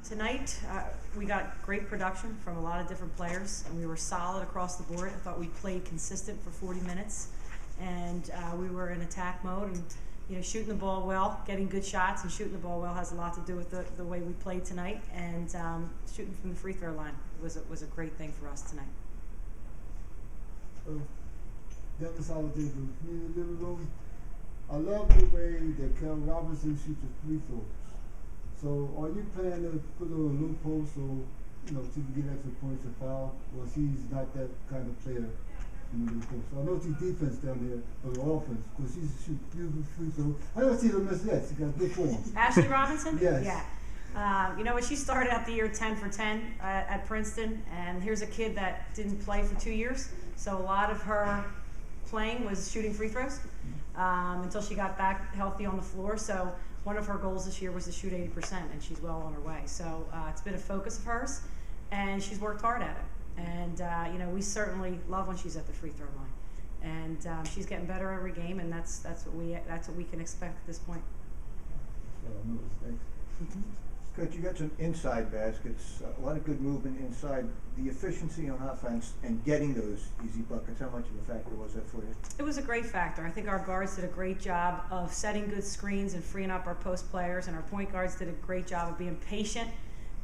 Tonight, we got great production from a lot of different players, and we were solid across the board. I thought we played consistent for 40 minutes, and we were in attack mode, and shooting the ball well, getting good shots, and shooting the ball well has a lot to do with the way we played tonight. And shooting from the free throw line was a great thing for us tonight. Dennis Holiday from Community Living Room. I love the way that Kel Robinson shoots the free throws. So are you planning to put her on a low post so she can get extra points to foul? Or she's not that kind of player in the low post? I know she's defense down there, but the offense, because she shoots beautiful free throws. I don't see her miss that. She got good form. Ashley Robinson? Yes. Yeah. You know what? She started out the year 10 for 10 at Princeton, and here's a kid that didn't play for 2 years. So a lot of her playing was shooting free throws until she got back healthy on the floor. So one of her goals this year was to shoot 80%, and she's well on her way. So it's been a focus of hers, and she's worked hard at it. And we certainly love when she's at the free throw line, and she's getting better every game, and that's what we can expect at this point. Thanks. Coach, you got some inside baskets, a lot of good movement inside. The efficiency on offense and getting those easy buckets, how much of a factor was that for you? It was a great factor. I think our guards did a great job of setting good screens and freeing up our post players, and our point guards did a great job of being patient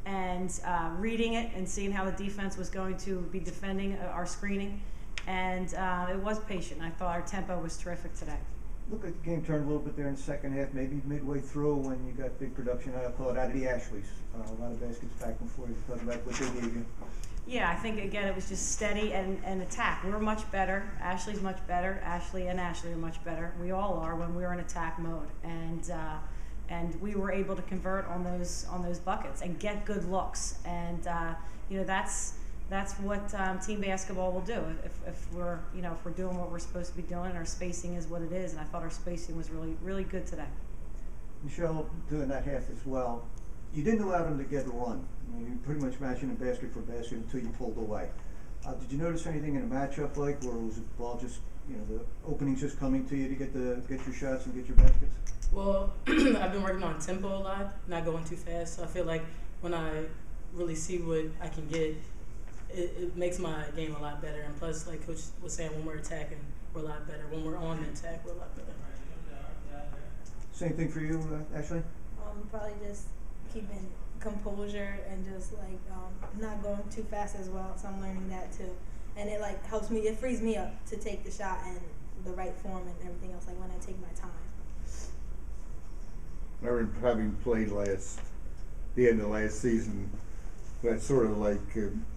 and reading it and seeing how the defense was going to be defending our screening. And it was patient. I thought our tempo was terrific today. Look like the game turned a little bit there in the second half, maybe midway through when you got big production. I'll call it out of the Ashleys. A lot of baskets back and forth. Talk about what they gave you. Yeah, I think, again, it was just steady and attack. We were much better. Ashley's much better. Ashley and Ashley are much better. We all are when we were in attack mode. And we were able to convert on those buckets and get good looks. And that's what team basketball will do. If we're doing what we're supposed to be doing, and our spacing is what it is, and I thought our spacing was really good today. Michelle, doing that half as well, you didn't allow them to get a run. I mean, you pretty much matching them basket for basket until you pulled away. Did you notice anything in a matchup or was the ball just the openings just coming to you to get your shots and get your baskets? Well, I've been working on tempo a lot, not going too fast. So I feel like when I really see what I can get, it makes my game a lot better. And plus, like Coach was saying, when we're attacking, we're a lot better. When we're on the attack, we're a lot better. Same thing for you, Ashley? Probably just keeping composure and just not going too fast as well. So I'm learning that too. And it helps me, it frees me up to take the shot in the right form and everything else, when I take my time. I remember having played the end of last season, that sort of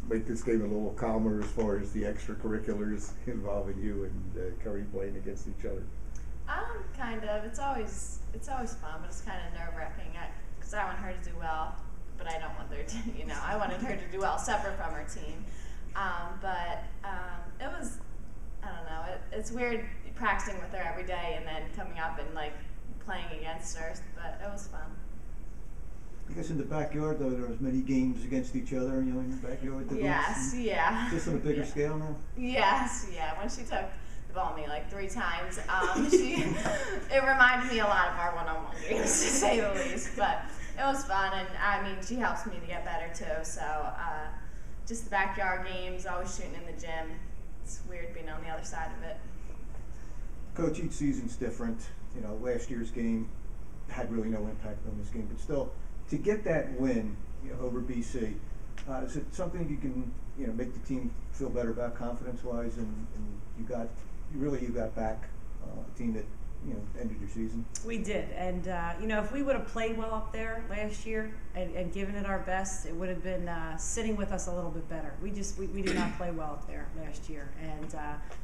make this game a little calmer as far as the extracurriculars involving you and Curry playing against each other. Kind of. It's always fun, but it's kind of nerve-wracking because I want her to do well, but I don't want her to. I wanted her to do well separate from her team. But it was, I don't know. It's weird practicing with her every day and then coming up and playing against her, but it was fun. I guess in the backyard, though, there was many games against each other, in your backyard. Yes, yeah. Just on a bigger scale now? Yes, yeah. When she took the ball me 3 times, it reminded me a lot of our one-on-one games, to say the least. But it was fun, and she helps me to get better, too. So just the backyard games, always shooting in the gym. It's weird being on the other side of it. Coach, each season's different. Last year's game had really no impact on this game, but still, to get that win over BC, is it something you can make the team feel better about confidence-wise, and you got back a team that ended your season? We did, and if we would have played well up there last year and given it our best, it would have been sitting with us a little bit better. We did not play well up there last year, and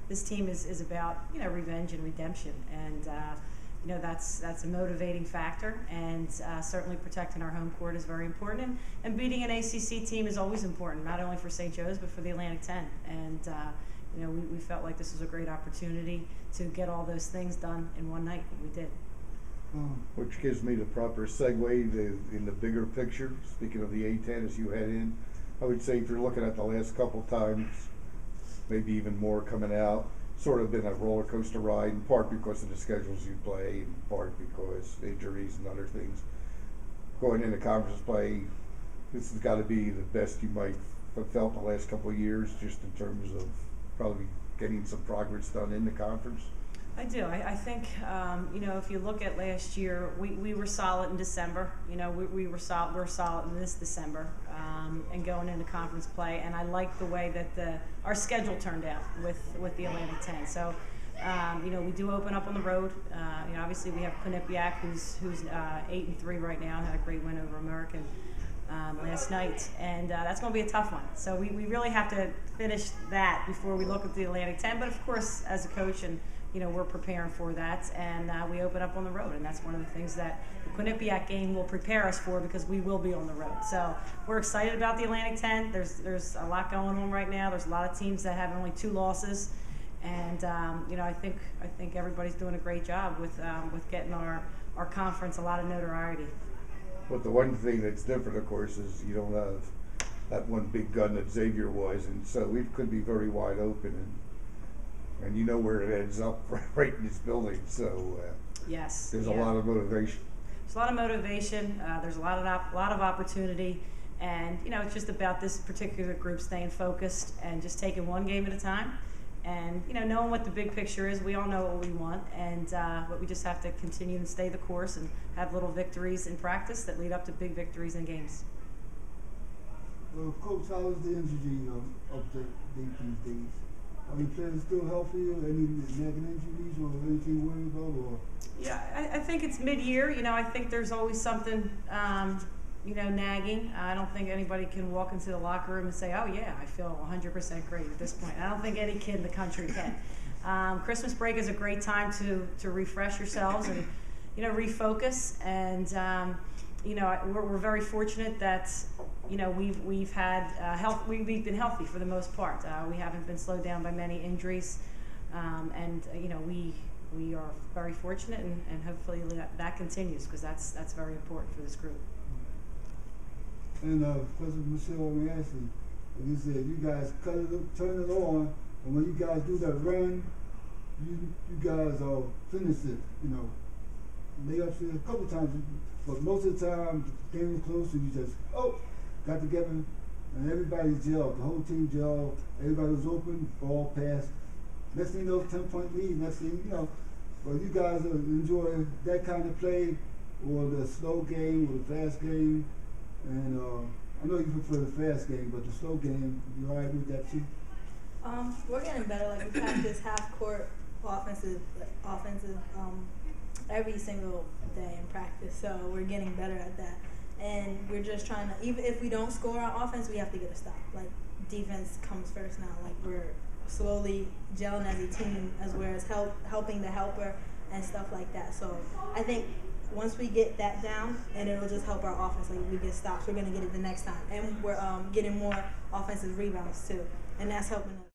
this team is about revenge and redemption, and that's a motivating factor, and certainly protecting our home court is very important, and beating an ACC team is always important, not only for St. Joe's but for the Atlantic 10, and we felt like this was a great opportunity to get all those things done in one night, and we did. Which gives me the proper segue in the bigger picture. Speaking of the A10, as you head in, I would say if you're looking at the last couple times, maybe even more coming out, sort of been a roller coaster ride, in part because of the schedules you play, in part because injuries and other things. Going into conference play, this has got to be the best you might have felt the last couple of years, just in terms of probably getting some progress done in the conference. I do. I think, if you look at last year, we were solid in December. We were solid in this December, and going into conference play. And I like the way that our schedule turned out with the Atlantic 10. So, we do open up on the road. Obviously we have Quinnipiac, who's 8-3 right now, had a great win over American last night, and that's going to be a tough one. So we really have to finish that before we look at the Atlantic 10. But of course, as a coach, and we're preparing for that, and we open up on the road, and that's one of the things that the Quinnipiac game will prepare us for, because we will be on the road. So we're excited about the Atlantic 10. There's a lot going on right now. There's a lot of teams that have only 2 losses, and I think everybody's doing a great job with getting our conference a lot of notoriety. But the one thing that's different, of course, is you don't have that one big gun that Xavier was, and so we could be very wide open, and you know where it ends up, right in this building. So yes, there's a lot of motivation. There's a lot of motivation. There's a lot of opportunity, and it's just about this particular group staying focused and just taking one game at a time, and knowing what the big picture is. We all know what we want, and but we just have to continue and stay the course and have little victories in practice that lead up to big victories in games. Well, Coach, how is the injury update these days? Are the players still healthy? Any nagging injuries or anything to worry about? Or? Yeah, I think it's mid-year. I think there's always something, nagging. I don't think anybody can walk into the locker room and say, oh, yeah, I feel 100% great at this point. I don't think any kid in the country can. Christmas break is a great time to refresh yourselves and, refocus. And, we're very fortunate that, we've had we've been healthy for the most part. We haven't been slowed down by many injuries. And, we are very fortunate, and hopefully that continues, because that's very important for this group. And President Michelle, let me ask you, like you said, you guys turn it on, and when you guys do that run, you guys finish it. Layups a couple times, but most of the time, the game is close, and you just got together, and everybody gelled, the whole team gelled, everybody was open, ball passed. Next thing you know, 10-point lead. Next thing you know, well, you guys enjoy that kind of play, or the slow game, or the fast game. And I know you prefer the fast game, but the slow game, you all right with that too? We're getting better. Like, we practice half court offensive every single day in practice, so we're getting better at that. And we're just trying to, even if we don't score on offense, we have to get a stop. Like, defense comes first now. Like, we're slowly gelling as a team, as well as helping the helper and stuff like that. So I think once we get that down, and it'll just help our offense. Like, if we get stops, we're going to get it the next time. And we're getting more offensive rebounds too, and that's helping us.